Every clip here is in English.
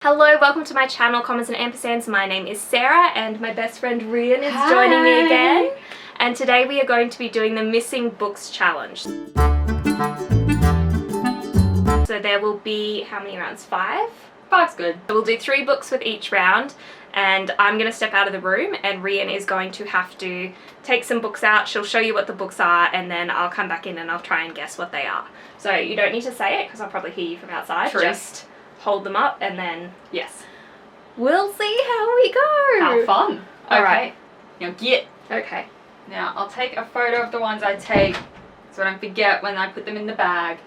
Hello, welcome to my channel, Commas and Ampersands. My name is Sarah and my best friend RHIAIN is joining me again. And today we are going to be doing the Missing Books Challenge. So there will be, how many rounds? 5? 5's good. So we'll do 3 books with each round and I'm going to step out of the room and RHIAIN is going to have to take some books out. She'll show you what the books are and then I'll come back in and I'll try and guess what they are. So you don't need to say it because I'll probably hear you from outside. True. Just hold them up and then Yes. we'll see how we go. How fun. All right. Now get. Okay. Now I'll take a photo of the ones I take so I don't forget when I put them in the bag.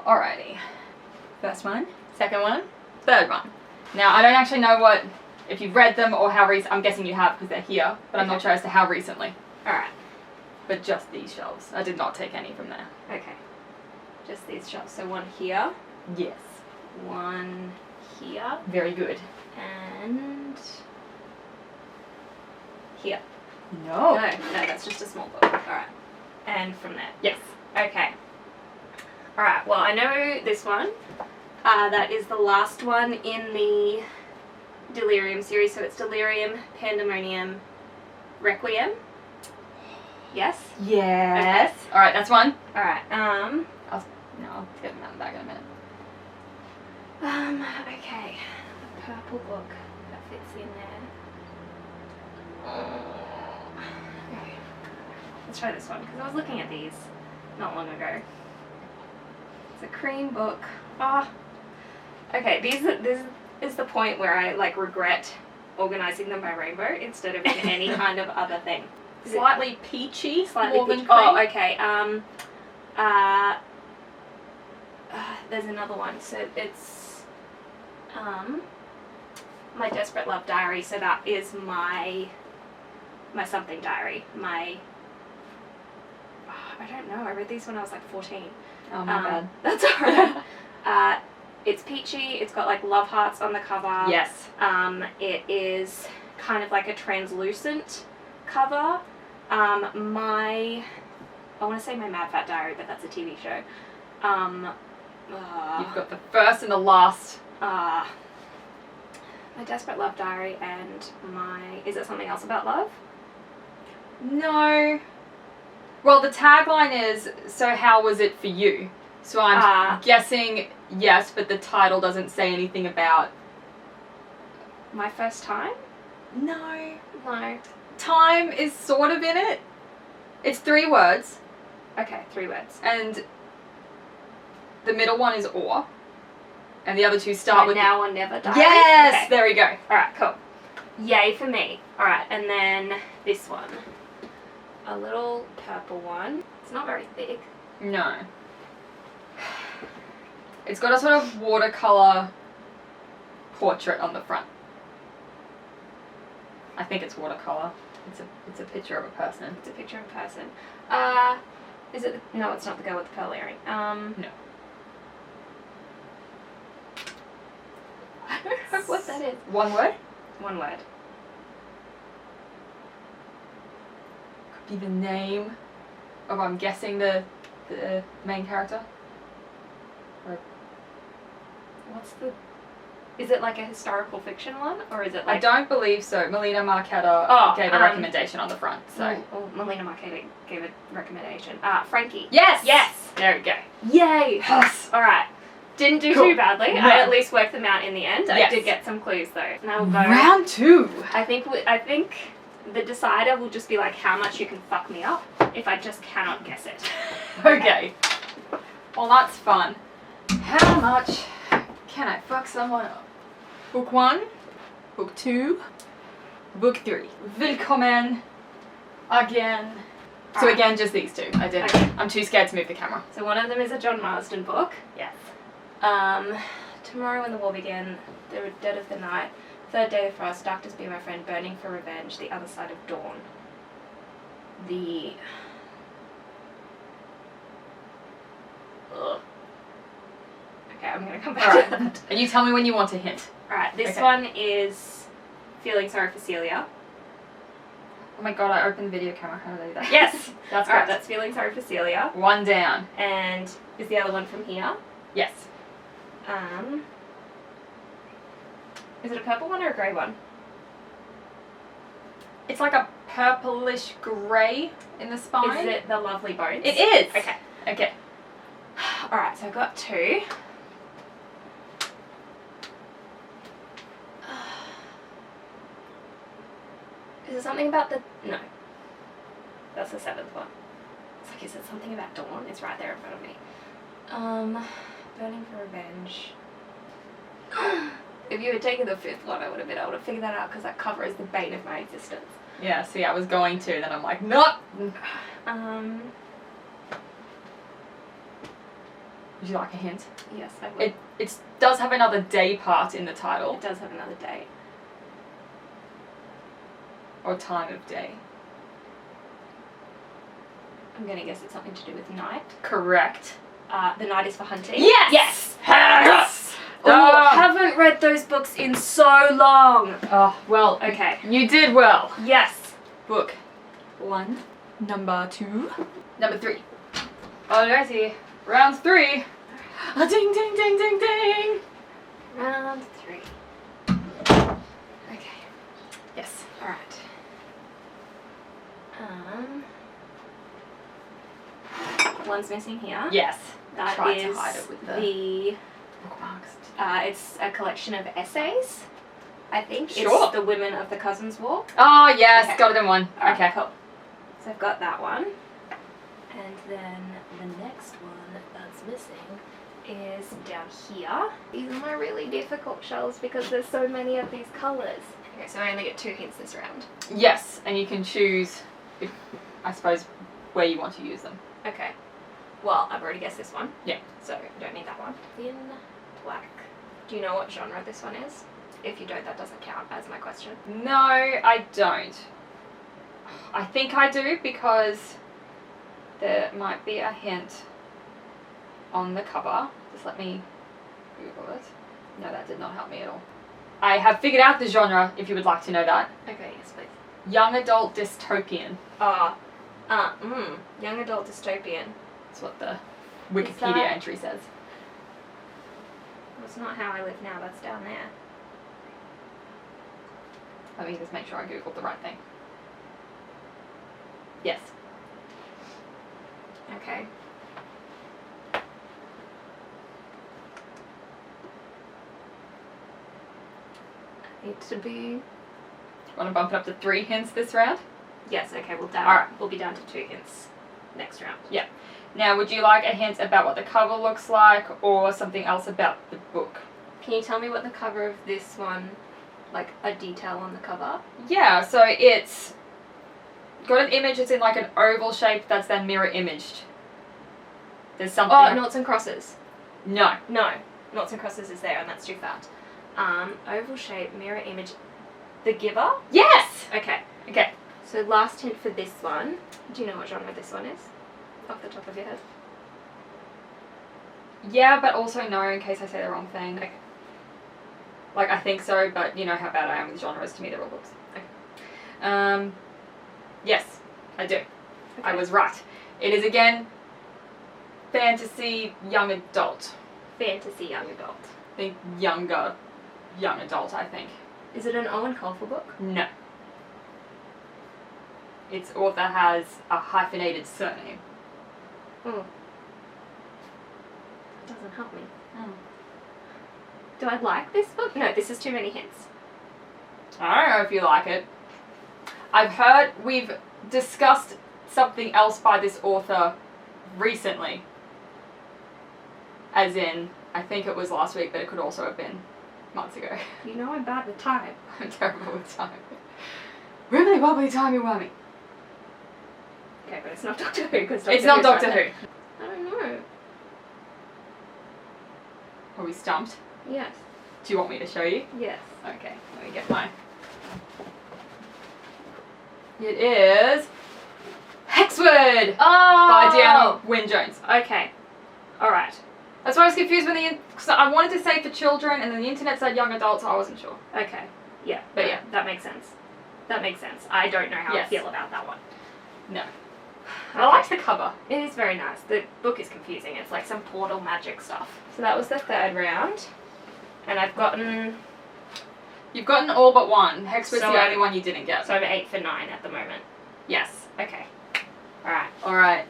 Alrighty. First one, second one, third one. Now I don't actually know if you've read them or how recent. I'm guessing you have because they're here, but I'm not sure as to how recently. Alright. But just these shelves. I did not take any from there. Okay. Just these shelves. So one here. Yes. One here. Very good. And here. No. No, that's just a small book. Alright. And from there. Yes. Okay. Alright, well I know this one. That is the last one in the Delirium series. So it's Delirium, Pandemonium, Requiem. Yes? Yes. Okay. Alright, that's one. Alright, I'll get them out of the bag in a minute. Okay. A purple book that fits in there. Okay. Let's try this one, because I was looking at these not long ago. It's a cream book. Ah. Okay, this is the point where I like regret organizing them by rainbow instead of in any kind of other thing. Slightly peachy, Slightly more than peachy. cream. Oh, okay. There's another one. So it's My Desperate Love Diary. So that is my something diary. I don't know. I read these when I was like 14. Oh my bad. That's alright. It's peachy. It's got like love hearts on the cover. Yes. It is kind of like a translucent cover. I want to say My Mad Fat Diary, but that's a TV show. You've got the first and the last. My Desperate Love Diary and is it Something Else About Love? No. Well, the tagline is, so how was it for you? So I'm guessing yes, but the title doesn't say anything about... My First Time? No. No. Time is sort of in it. It's 3 words. Okay, 3 words. And the middle one is or. And the other 2 start with... Now or Never Diary? Yes! Okay. There we go. Alright, cool. Yay for me. Alright, and then this one. A little purple one. It's not very thick. No. It's got a sort of watercolor portrait on the front. I think it's watercolor. It's a picture of a person. It's a picture of a person. Is it... No, it's not the girl with the pearl earring. No. I don't know what that is. One word? One word. Could be the name of, I'm guessing, the main character. Or What's the... Is it like a historical fiction one? Or is it like... I don't believe so. Melina Marchetta gave a recommendation on the front, so... Oh, Melina Marchetta gave a recommendation. Frankie. Yes! Yes! There we go. Yay! Yes! Alright. Didn't do Cool. too badly. No. I at least worked them out in the end. Yes. I did get some clues though. Now we'll go... Round 2! I think the decider will just be like how much you can fuck me up if I just cannot guess it. Okay. Well, that's fun. How much can I fuck someone up? Book 1, Book 2, Book 3. Willkommen again. So again, just these 2. I didn't. Okay. I'm too scared to move the camera. So one of them is a John Marsden book. Yes. Tomorrow When the War Began, The Dead of the Night, Third Day of Frost, Doctors Be My Friend, Burning for Revenge, The Other Side of Dawn. Ugh. Okay, I'm gonna come back to that. And you tell me when you want a hint. Alright, this Okay. one is Feeling Sorry for Celia. Oh my god, I opened the video camera. How did I do that? Yes! That's Alright, correct. that's Feeling Sorry for Celia. 1 down. And is the other one from here? Yes. Is it a purple one or a grey one? It's like a purplish grey in the spine. Is it the Lovely Bones? It is. Okay. Okay. Alright, so I've got 2. Is it something about the... No. That's the 7th one. It's like, is it something about Dawn? It's right there in front of me. Burning for Revenge. If you had taken the 5th one, I would have been able to figure that out because that cover is the bane of my existence. Yeah, see, I was going to, then I'm like, nope. Would you like a hint? Yes, I would. It does have another day part in the title. It does have another date. Or time of day. I'm going to guess it's something to do with night. Correct. The night is for hunting. Yes! Yes! Yes! Oh, haven't read those books in so long. Oh, well, Okay. you did well. Yes. Book 1, number 2, number 3. Alrighty, round 3. A ding, ding, ding, ding, ding. Round 3. Okay. Yes. Alright. One's missing here. Yes. That Try is to hide it with the bookmarks. it's a collection of essays, I think. Sure. It's The Women of the Cousins War. Oh, yes, Okay. got it in one. Alright, Okay. cool. So I've got that one. And then the next one that's missing is down here. These are my really difficult shells because there's so many of these colours. Okay, so I only get 2 hints this round. Yes, and you can choose, I suppose, where you want to use them. Okay. Well, I've already guessed this one. Yeah. So I don't need that one. Thin black. Do you know what genre this one is? If you don't, that doesn't count as my question. No, I don't. I think I do because there might be a hint on the cover. Just let me Google it. No, that did not help me at all. I have figured out the genre, if you would like to know that. Okay, yes, please. Young adult dystopian. Young adult dystopian. That's what the Is Wikipedia that- entry says. That's not How I Live Now, that's down there. Let me just make sure I googled the right thing. Yes. Okay. Need to be... Want to bump it up to 3 hints this round? Yes, okay, we'll down. Alright. We'll be down to 2 hints next round. Yeah. Now, would you like a hint about what the cover looks like or something else about the book? Can you tell me what the cover of this one, like a detail on the cover? Yeah, so it's got an image that's in like an oval shape that's then mirror imaged. There's something... Oh, Noughts and Crosses. No. No, Noughts and Crosses is there and that's too fat. Oval shape, mirror image. The Giver? Yes! Okay. Okay. So last hint for this one. Do you know what genre this one is? Off the top of your head? Yeah, but also no, in case I say the wrong thing. Okay. Like, I think so, but you know how bad I am with genres. To me, they're all books. Okay. Yes, I do. Okay. I was right. It is, again, fantasy young adult. Fantasy young adult. I think younger young adult, I think. Is it an Owen Colfer book? No. Its author has a hyphenated surname. Oh. That doesn't help me. Oh. Do I like this book? No, this is too many hints. I don't know if you like it. I've heard we've discussed something else by this author recently. As in, I think it was last week, but it could also have been months ago. You know I'm bad with time. I'm terrible with time. Wibbly wobbly timey wimey. Okay, but it's not Doctor Who because It's not Doctor Who. I don't know. Are we stumped? Yes. Do you want me to show you? Yes. Okay, let me get mine. It is Hexwood by Deanna Wynne Jones. Okay. Alright. That's why I was confused when because I wanted to say for children and then the internet said young adults, so I wasn't sure. Okay. Yeah. But yeah. That makes sense. That makes sense. I don't know how Yes. I feel about that one. No. Okay. I like the cover. It is very nice. The book is confusing. It's like some portal magic stuff. So that was the 3rd round. And I've gotten You've gotten all but one. Hex was So the only one you didn't get. So I'm 8 for 9 at the moment. Yes. Okay. Alright. Alright.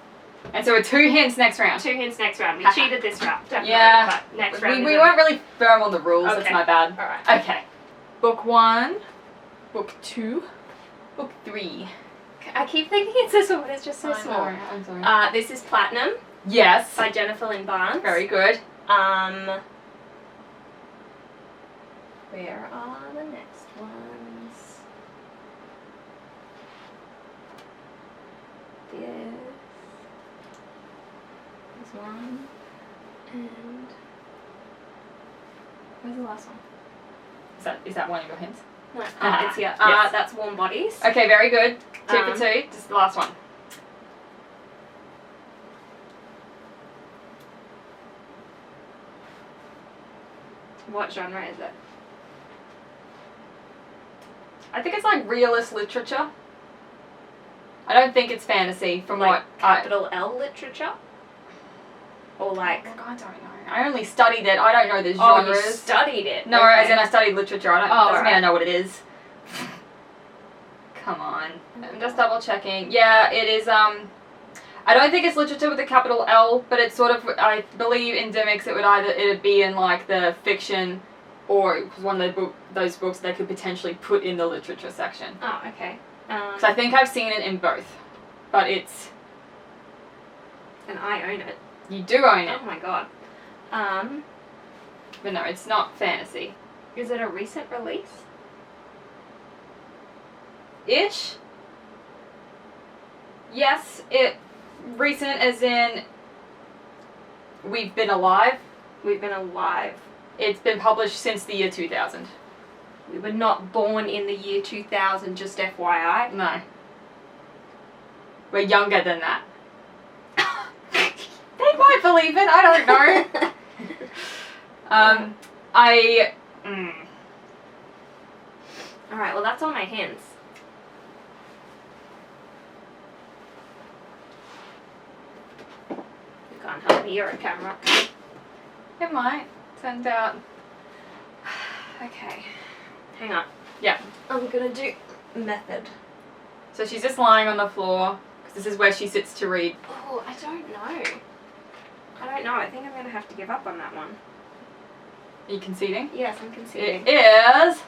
And so we're 2 hints next round. 2 hints next round. We cheated this round, definitely. Yeah. But next round We weren't really firm on the rules. Okay. That's my bad. Alright. Okay. Book 1. Book 2. Book 3. I keep thinking it's this one, but it's just so I'm small. sorry. I'm sorry. This is Platinum Yes. by Jennifer Lynn Barnes. Very good. Where are the next ones? There's one, and where's the last one? Is that one of your hints? No, Ah, it's here. yes. That's Warm Bodies. Okay, very good. 2 for 2. Just the last one. What genre is it? I think it's like realist literature. I don't think it's fantasy from Like what capital L literature? Or like... I don't know. I only studied it. I don't know the Oh, genres. you studied it. No, okay. as in I studied literature. I don't doesn't mean I know what it is. Come on. I'm just double checking. Yeah, it is I don't think it's literature with a capital L, but it's sort of, I believe in Demix it'd be in like the fiction, or it was one of those books they could potentially put in the literature section. Oh, okay. Because I think I've seen it in both, but it's... And I own it. You do own it. Oh my god. But no, it's not fantasy. Is it a recent release? Ish? Yes, recent as in we've been alive. We've been alive. It's been published since the year 2000. We were not born in the year 2000, just FYI. No. We're younger than that. They might believe it, I don't know. Alright, well that's all my hints. You can't help me, you're a camera. It might. Turns out. Okay. Hang on. Yeah. I'm gonna do method. So she's just lying on the floor, because this is where she sits to read. Oh, I don't know. I think I'm gonna have to give up on that one. Are you conceding? Yes, I'm conceding. It is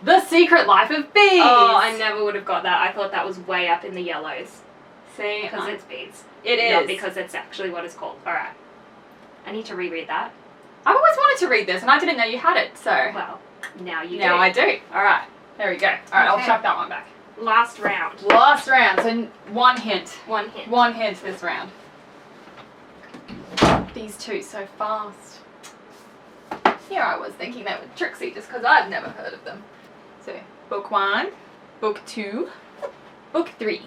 The Secret Life of Bees. Oh, I never would have got that. I thought that was way up in the yellows. See, Because it's bees. it is. Not because it's actually what it's called. Alright. I need to reread that. I've always wanted to read this, and I didn't know you had it, so. Well, now you do. Now I do. Alright, there we go. Alright, I'll Okay. chuck that one back. Last round. Last round, so one hint. One hint. One hint this round. These two so fast. Here I was thinking they were tricksy just because I've never heard of them. So, book 1, book 2, book 3.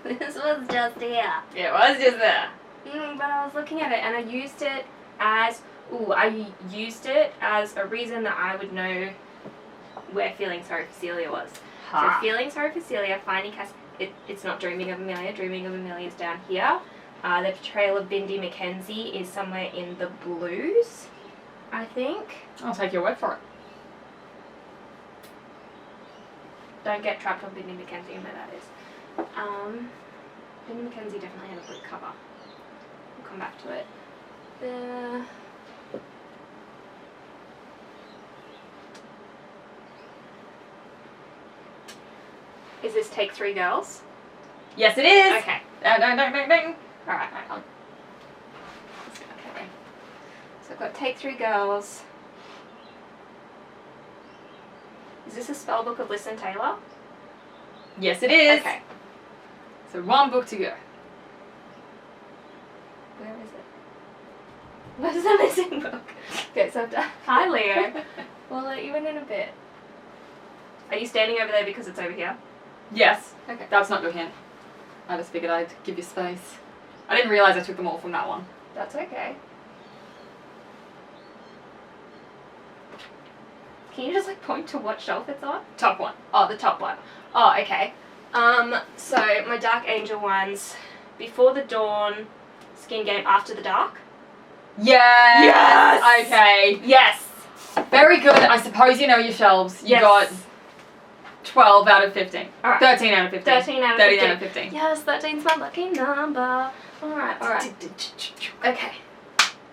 This was just here. It was just there. But I was looking at it and I used it as a reason that I would know where Feeling Sorry for Celia was. So Feeling Sorry for Celia, finding Cass, it's not Dreaming of Amelia. Dreaming of Amelia is down here. The portrayal of Bindi Mackenzie is somewhere in the blues, I think. I'll take your word for it. Don't get trapped on Bindi Mackenzie and where that is. Bindi Mackenzie definitely had a blue cover. We'll come back to it. Is this Take 3 Girls? Yes, it is. Okay. Ding. Alright. Okay. So I've got Take 3 Girls. Is this a spell book of Listen Taylor? Yes, it is. Okay. So one book to go. Where is it? Where's the missing book? Okay, so I've done... Hi, Leo. We'll let you in a bit. Are you standing over there because it's over here? Yes. Okay. That's not your hint. I just figured I'd give you space. I didn't realise I took them all from that one. That's okay. Can you just like point to what shelf it's on? Top one. Oh, the top one. Oh, okay. So my Dark Angel ones, Before the Dawn, Skin Game, After the Dark. Yes! Yes! Okay. Yes! Very good. I suppose you know your shelves. You Yes. got 12 out of 15. All right. 13 out of 15. 13 out of 13 15. out of 15. Yes, 13's my lucky number. Alright. Okay.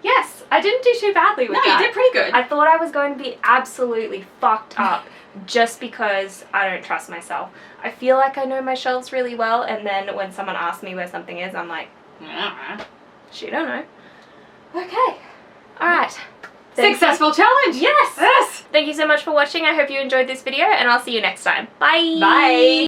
Yes, I didn't do too badly with No, that. you did pretty good. I thought I was going to be absolutely fucked up just because I don't trust myself. I feel like I know my shelves really well, and then when someone asks me where something is, I'm like, she don't know. Okay. Alright. Successful challenge. Yes! Yes. Thank you so much for watching. I hope you enjoyed this video, and I'll see you next time. Bye! Bye.